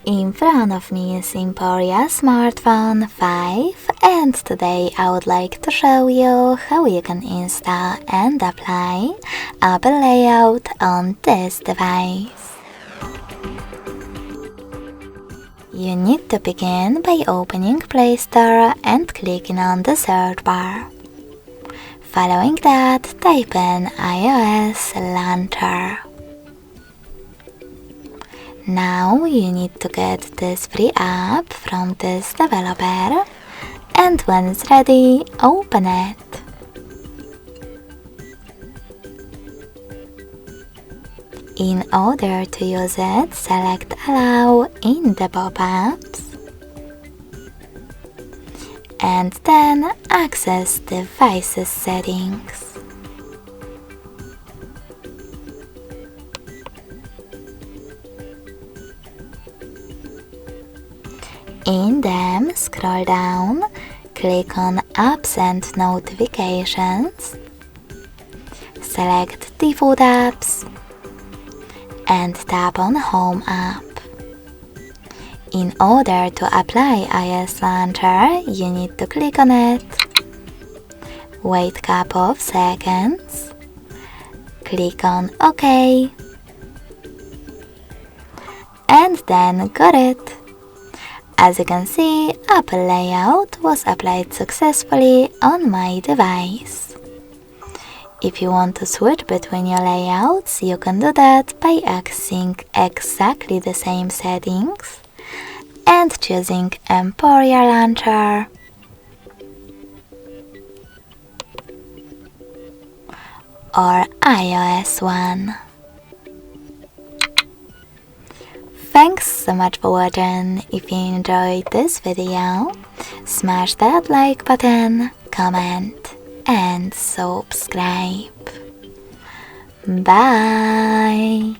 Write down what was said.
In front of me is EMPORIA Smartphone 5, and today I would like to show you how you can install and apply Apple layout on this device. You need to begin by opening Play Store and clicking on the search bar. Following that, type in iOS Launcher. Now you need to get this free app from this developer, and when it's ready, open it. In order to use it, select Allow in the pop-ups, and then access Devices settings. In them, scroll down, click on Apps and Notifications, select Default Apps, and tap on Home app. In order to apply iOS Launcher, you need to click on it, wait a couple of seconds, click on OK, and then got it. As you can see, Apple layout was applied successfully on my device. If you want to switch between your layouts, you can do that by accessing exactly the same settings and choosing EMPORIA Launcher or iOS one. Thanks so much for watching. If you enjoyed this video, smash that like button, comment and subscribe. Bye!